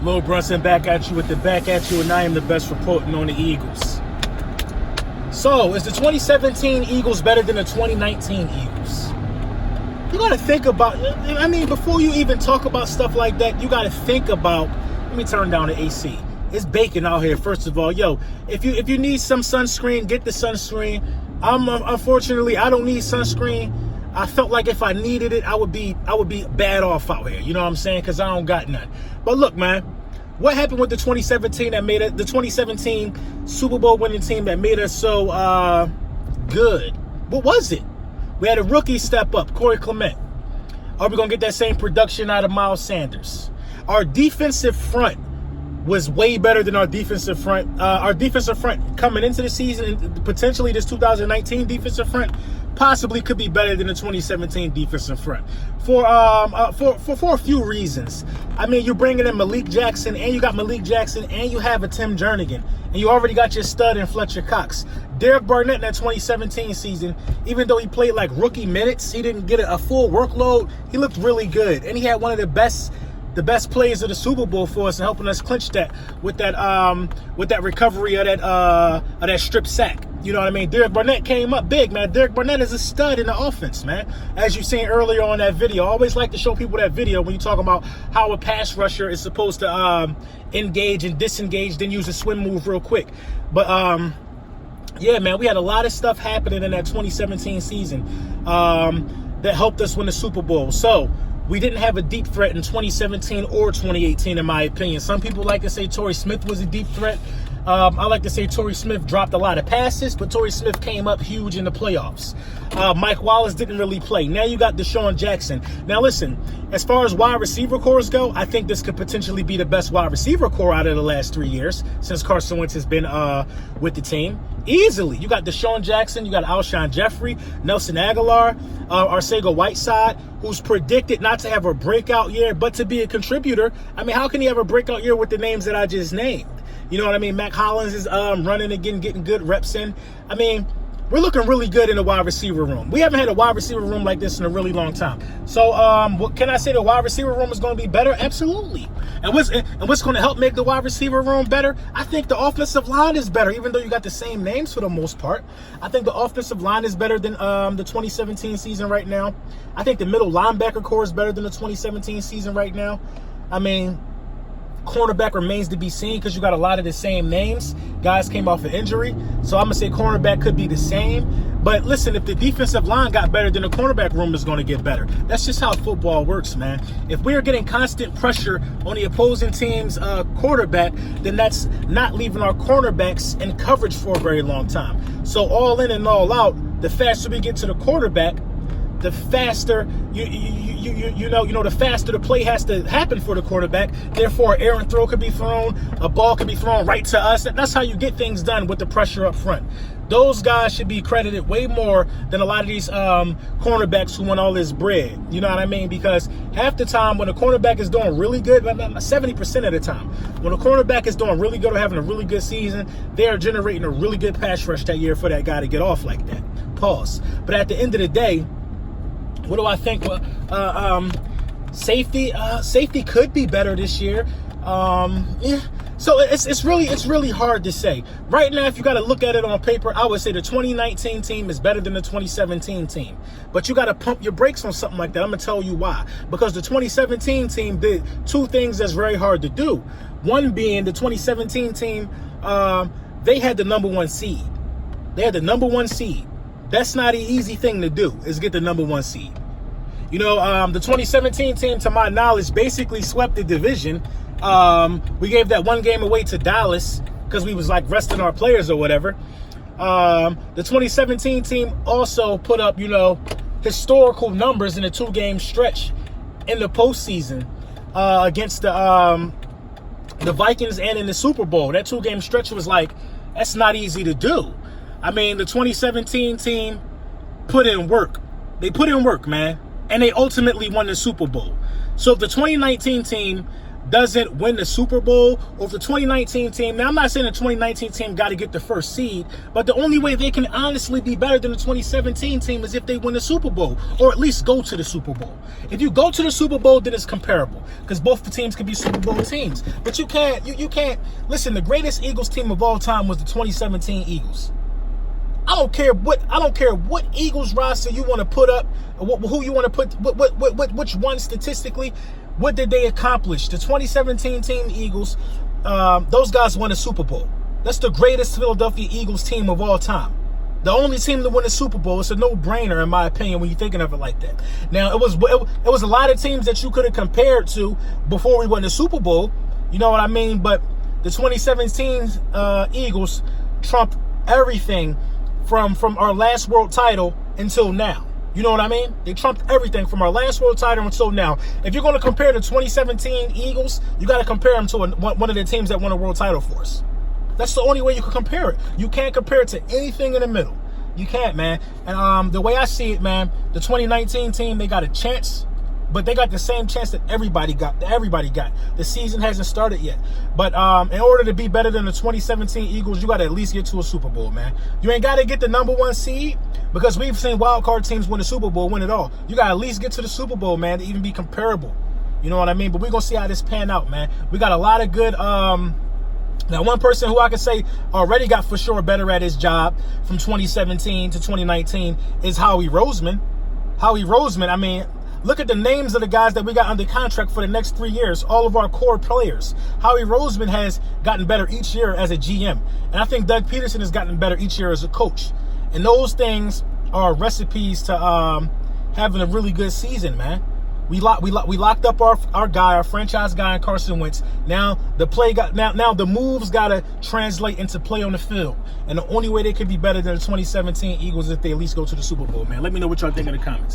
Lil Brunson back at you with the back at you, and I am the best reporting on the Eagles. So, is the 2017 Eagles better than the 2019 Eagles? You got to think about, I mean, before you even talk about stuff like that, you got to think about, let me turn down the AC. It's baking out here, first of all. Yo, if you need some sunscreen, get the sunscreen. Unfortunately, I don't need sunscreen. I felt like if I needed it, I would be bad off out here. You know what I'm saying? Because I don't got none. But look, man, what happened with the 2017 that made it, the 2017 Super Bowl winning team that made us so good? What was it? We had a rookie step up, Corey Clement. Are we gonna get that same production out of Miles Sanders? Our defensive front was way better than our defensive front. Our defensive front coming into the season, and potentially this 2019 defensive front, possibly could be better than the 2017 defensive front for a few reasons. I mean, you're bringing in Malik Jackson, and you got Malik Jackson, and you have a Tim Jernigan, and you already got your stud in Fletcher Cox. Derek Barnett in that 2017 season, even though he played like rookie minutes, he didn't get a full workload. He looked really good, and he had one of the best plays of the Super Bowl for us and helping us clinch that with that recovery of that strip sack. You know what I mean? Derek Barnett came up big, man. Derek Barnett is a stud in the offense, man. As you've seen earlier on that video. I always like to show people that video when you talk about how a pass rusher is supposed to engage and disengage, then use a swim move real quick. But yeah, man, we had a lot of stuff happening in that 2017 season that helped us win the Super Bowl. So we didn't have a deep threat in 2017 or 2018, in my opinion. Some people like to say Torrey Smith was a deep threat. I like to say Torrey Smith dropped a lot of passes, but Torrey Smith came up huge in the playoffs. Mike Wallace didn't really play. Now you got Deshaun Jackson. Now listen, as far as wide receiver cores go, I think this could potentially be the best wide receiver core out of the last 3 years since Carson Wentz has been with the team. Easily. You got Deshaun Jackson, you got Alshon Jeffrey, Nelson Aguilar, Arcega Whiteside, who's predicted not to have a breakout year, but to be a contributor. I mean, how can he have a breakout year with the names that I just named? You know what I mean? Mac Hollins is running again, getting good reps in. I mean, we're looking really good in the wide receiver room. We haven't had a wide receiver room like this in a really long time. So, what can I say? The wide receiver room is going to be better? Absolutely. And what's going to help make the wide receiver room better? I think the offensive line is better, even though you got the same names for the most part. I think the offensive line is better than the 2017 season right now. I think the middle linebacker core is better than the 2017 season right now. I mean, cornerback remains to be seen because you got a lot of the same names. Guys came off an injury. So I'm going to say cornerback could be the same. But listen, if the defensive line got better, then the cornerback room is going to get better. That's just how football works, man. If we're getting constant pressure on the opposing team's quarterback, then that's not leaving our cornerbacks in coverage for a very long time. So all in and all out, the faster we get to the quarterback, the faster the faster the play has to happen for the quarterback. Therefore, an errant throw could be thrown, a ball could be thrown right to us. That's how you get things done with the pressure up front. Those guys should be credited way more than a lot of these cornerbacks who want all this bread. You know what I mean? Because half the time when a cornerback is doing really good, 70% of the time, when a cornerback is doing really good or having a really good season, they're generating a really good pass rush that year for that guy to get off like that. Pause. But at the end of the day, what do I think? Safety could be better this year. Yeah. So it's really hard to say. Right now, if you got to look at it on paper, I would say the 2019 team is better than the 2017 team. But you got to pump your brakes on something like that. I'm going to tell you why. Because the 2017 team did two things that's very hard to do. One being the 2017 team, they had the number one seed. They had the number one seed. That's not an easy thing to do, is get the number one seed. You know, the 2017 team, to my knowledge, basically swept the division. We gave that one game away to Dallas because we was like resting our players or whatever. The 2017 team also put up, historical numbers in a 2-game stretch in the postseason against the Vikings and in the Super Bowl. That 2-game stretch was that's not easy to do. I mean, the 2017 team put in work. They put in work, man. And they ultimately won the Super Bowl. So if the 2019 team doesn't win the Super Bowl, or if the 2019 team, now I'm not saying the 2019 team got to get the first seed, but the only way they can honestly be better than the 2017 team is if they win the Super Bowl, or at least go to the Super Bowl. If you go to the Super Bowl, then it's comparable, because both the teams can be Super Bowl teams. But you can't, listen, the greatest Eagles team of all time was the 2017 Eagles. I don't care what Eagles roster you want to put up, who you want to put, which one statistically. What did they accomplish? The 2017 team Eagles, those guys won a Super Bowl. That's the greatest Philadelphia Eagles team of all time. The only team to win a Super Bowl. It's a no-brainer, in my opinion, when you're thinking of it like that. Now, it was a lot of teams that you could have compared to before we won the Super Bowl. You know what I mean? But the 2017 Eagles trumped everything from our last world title until now. You know what I mean? They trumped everything from our last world title until now. If you're going to compare the 2017 Eagles, you got to compare them to one of the teams that won a world title for us. That's the only way you can compare it. You can't compare it to anything in the middle. You can't, man. And the way I see it, man, the 2019 team, they got a chance, but they got the same chance that everybody got. The season hasn't started yet. But in order to be better than the 2017 Eagles, you got to at least get to a Super Bowl, man. You ain't got to get the #1 seed, because we've seen wild card teams win the Super Bowl, win it all. You got to at least get to the Super Bowl, man, to even be comparable. You know what I mean? But we're going to see how this pan out, man. We got a lot of good... Now, one person who I can say already got for sure better at his job from 2017 to 2019 is Howie Roseman. Howie Roseman, I mean... Look at the names of the guys that we got under contract for the next 3 years, all of our core players. Howie Roseman has gotten better each year as a GM. And I think Doug Peterson has gotten better each year as a coach. And those things are recipes to having a really good season, man. We locked up our guy, our franchise guy, Carson Wentz. Now the now the moves gotta translate into play on the field. And the only way they could be better than the 2017 Eagles is if they at least go to the Super Bowl, man. Let me know what y'all think in the comments.